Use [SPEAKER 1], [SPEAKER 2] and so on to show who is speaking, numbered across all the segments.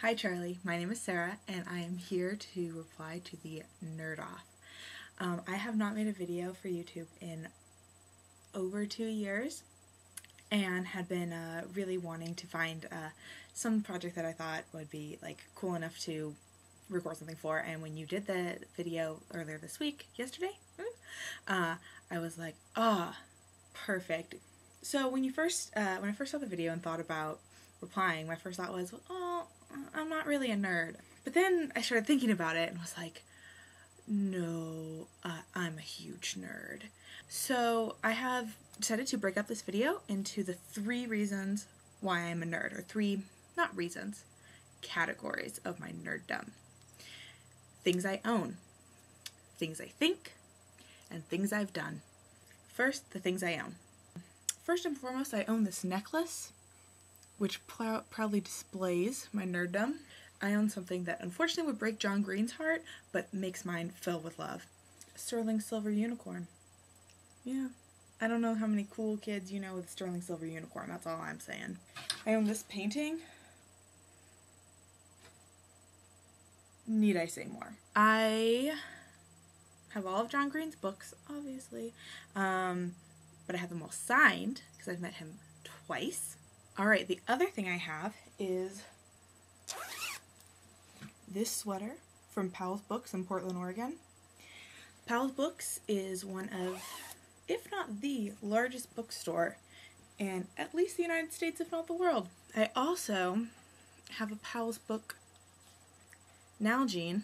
[SPEAKER 1] Hi Charlie, my name is Sarah and I am here to reply to the Nerd Off. I have not made a video for YouTube in over 2 years and had been really wanting to find some project that I thought would be like cool enough to record something for, and when you did the video earlier this week, yesterday, I was like, perfect. So when I first saw the video and thought about replying, my first thought was, oh, I'm not really a nerd. But then I started thinking about it and was like, no, I'm a huge nerd. So I have decided to break up this video into the 3 reasons why I'm a nerd, or 3, not reasons, categories of my nerddom. Things I own, things I think, and things I've done. First, the things I own. First and foremost, I own this necklace, which proudly displays my nerddom. I own something that unfortunately would break John Green's heart, but makes mine fill with love. A sterling silver unicorn. Yeah. I don't know how many cool kids you know with a sterling silver unicorn, that's all I'm saying. I own this painting. Need I say more? I have all of John Green's books, obviously, but I have them all signed because I've met him twice. Alright, the other thing I have is this sweater from Powell's Books in Portland, Oregon. Powell's Books is one of, if not the largest bookstore in at least the United States, if not the world. I also have a Powell's Book Nalgene,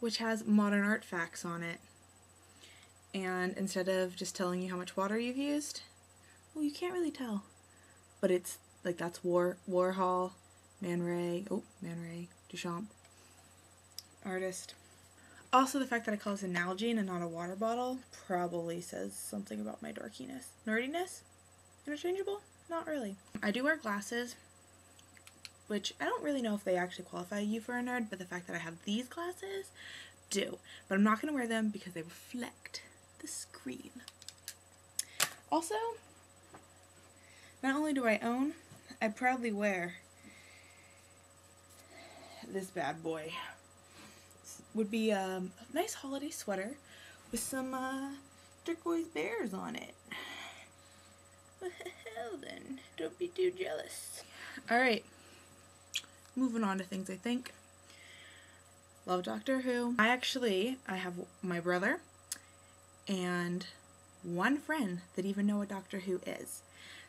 [SPEAKER 1] which has modern art facts on it. And instead of just telling you how much water you've used, well, you can't really tell. But it's like, that's Warhol, Man Ray, Duchamp, artist. Also, the fact that I call this a Nalgene and not a water bottle probably says something about my dorkiness. Nerdiness? Interchangeable? Not really. I do wear glasses, which I don't really know if they actually qualify you for a nerd, but the fact that I have these glasses do. But I'm not going to wear them because they reflect the screen. Also, not only do I own, I proudly wear this bad boy. This would be a nice holiday sweater with some turquoise bears on it. Well, then, don't be too jealous. Alright, moving on to things I think. Love Doctor Who. I have my brother and one friend that even know what Doctor Who is.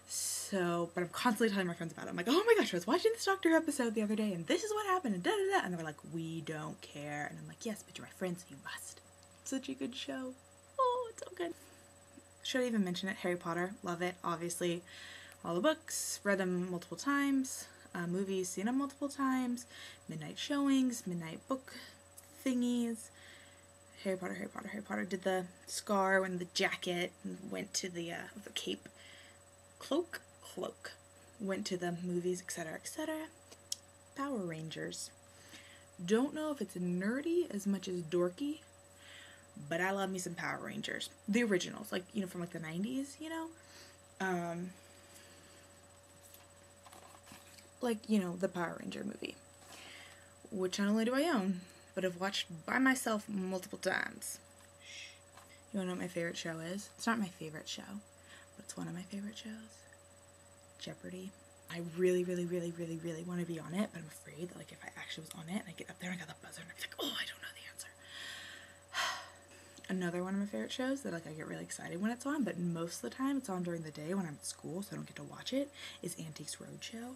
[SPEAKER 1] So, but I'm constantly telling my friends about it. I'm like, oh my gosh, I was watching this Doctor Who episode the other day and this is what happened and da-da-da. And they're like, we don't care. And I'm like, yes, but you're my friends, so you must. Such a good show. Oh, it's so good. Should I even mention it? Harry Potter. Love it, obviously. All the books. Read them multiple times. Movies, seen them multiple times. Midnight showings, midnight book thingies. Harry Potter, Harry Potter, Harry Potter. Did the scar and the jacket and went to the cape. Cloak. Went to the movies, etc., etc. Power Rangers. Don't know if it's nerdy as much as dorky, but I love me some Power Rangers. The originals, like, you know, from like the 90s, you know? Like, you know, the Power Ranger movie. Which not only do I own, but I've watched by myself multiple times. You wanna know what my favorite show is? It's not my favorite show, but it's one of my favorite shows. Jeopardy. I really want to be on it, but I'm afraid that, like, if I actually was on it and I get up there and I got the buzzer and I'm like, oh, I don't know the answer. Another one of my favorite shows that, like, I get really excited when it's on, but most of the time it's on during the day when I'm at school, so I don't get to watch it, is Antiques Roadshow.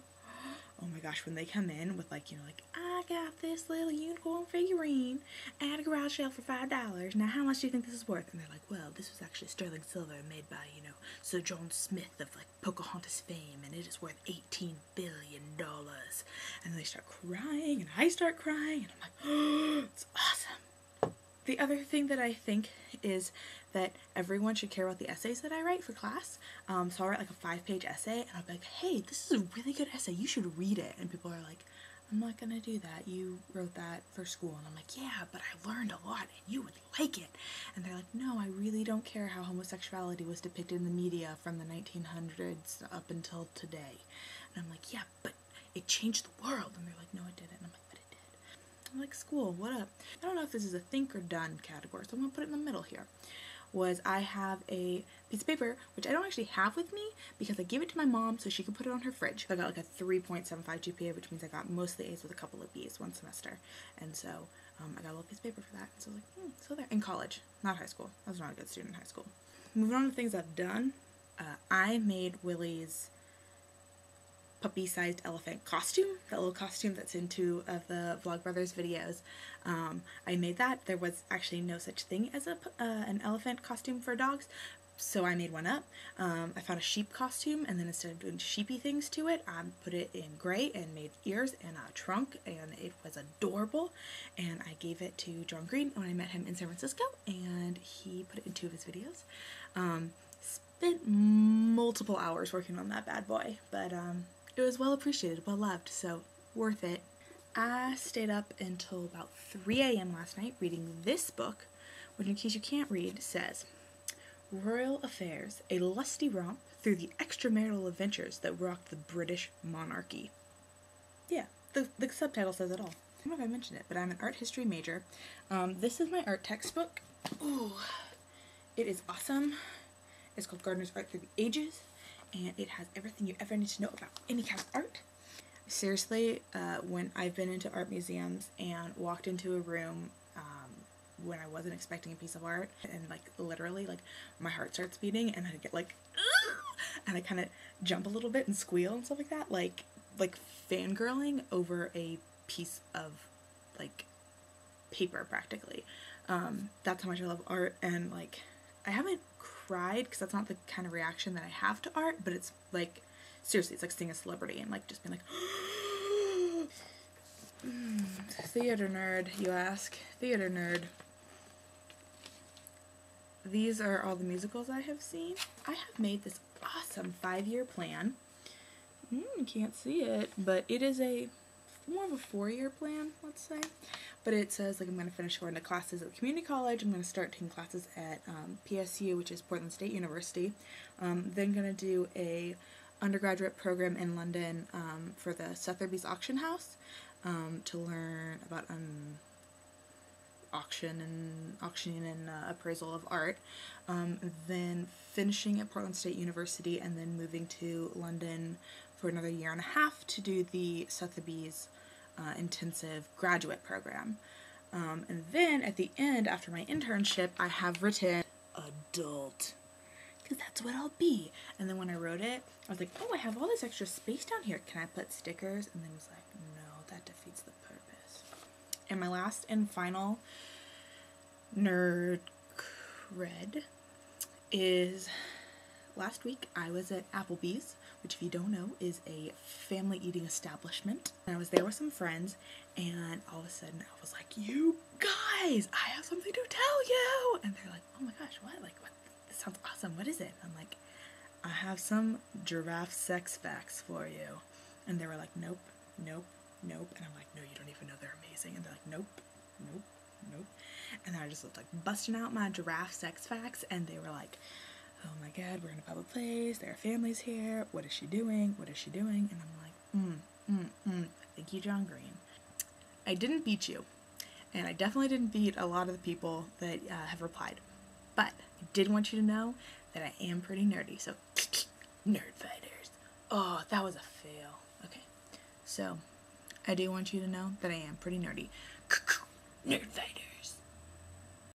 [SPEAKER 1] Oh my gosh, when they come in with, like, you know, like, I got this little unicorn figurine at a garage sale for $5. Now, how much do you think this is worth? And they're like, well, this was actually sterling silver made by, you know, Sir John Smith of, like, Pocahontas fame, and it is worth $18 billion. And they start crying, and I start crying, and I'm like, oh, it's awesome. The other thing that I think is that everyone should care about the essays that I write for class. So I'll write like a 5-page essay and I'll be like, hey, this is a really good essay, you should read it. And people are like, I'm not gonna do that, you wrote that for school. And I'm like, yeah, but I learned a lot and you would like it. And they're like, no, I really don't care how homosexuality was depicted in the media from the 1900s up until today. And I'm like, yeah, but it changed the world. And they're like, no, it didn't. And I'm like, but it did. I'm like, school, what up? I don't know if this is a think or done category, so I'm gonna put it in the middle here. Was I have a piece of paper, which I don't actually have with me because I gave it to my mom so she could put it on her fridge. I got like a 3.75 GPA, which means I got mostly A's with a couple of B's one semester. And so I got a little piece of paper for that. So I was like, so there. In college, not high school. I was not a good student in high school. Moving on to things I've done. I made Willie's puppy-sized elephant costume, that little costume that's in 2 of the Vlogbrothers videos. I made that. There was actually no such thing as an elephant costume for dogs, so I made one up. I found a sheep costume, and then instead of doing sheepy things to it, I put it in gray and made ears and a trunk, and it was adorable. And I gave it to John Green when I met him in San Francisco, and he put it in 2 of his videos. Spent multiple hours working on that bad boy, but it was well appreciated, well loved, so worth it. I stayed up until about 3 a.m. last night reading this book, which, in case you can't read, says, Royal Affairs, a lusty romp through the extramarital adventures that rocked the British monarchy. Yeah, the subtitle says it all. I don't know if I mentioned it, but I'm an art history major. This is my art textbook. Ooh, it is awesome. It's called Gardner's Art Through the Ages, and it has everything you ever need to know about any kind of art. Seriously, when I've been into art museums and walked into a room when I wasn't expecting a piece of art, and like literally like my heart starts beating and I get like and I kind of jump a little bit and squeal and stuff like that, like fangirling over a piece of like paper practically. That's how much I love art. And like I haven't cried because that's not the kind of reaction that I have to art, but it's like seriously, it's like seeing a celebrity and like just being like theater nerd, you ask. Theater nerd. These are all the musicals I have seen. I have made this awesome 5-year plan. You can't see it, but it is more of a 4-year plan, let's say. But it says like I'm going to finish going to classes at the community college. I'm going to start taking classes at PSU, which is Portland State University. Then going to do a undergraduate program in London for the Sotheby's auction house to learn about auctioning and appraisal of art. Then finishing at Portland State University and then moving to London for another 1.5 years to do the Sotheby's intensive graduate program. And then at the end, after my internship, I have written adult, because that's what I'll be. And then when I wrote it, I was like, oh, I have all this extra space down here. Can I put stickers? And then it was like, no, that defeats the purpose. And my last and final Nerd Cred is last week I was at Applebee's, which if you don't know is a family eating establishment. And I was there with some friends, and all of a sudden I was like, you guys, I have something to tell you. And they're like, oh my gosh, what? Like, what? This sounds awesome. What is it? I'm like, I have some giraffe sex facts for you. And they were like, nope, nope, nope. And I'm like, no, you don't even know they're amazing. And they're like, nope, nope, nope. And I just was like busting out my giraffe sex facts, and they were like, oh my god, we're in a public place, there are families here, what is she doing, what is she doing? And I'm like, thank you, John Green. I didn't beat you, and I definitely didn't beat a lot of the people that have replied, but I did want you to know that I am pretty nerdy, so nerd fighters. Oh, that was a fail. Okay, so I do want you to know that I am pretty nerdy. Nerd fighters.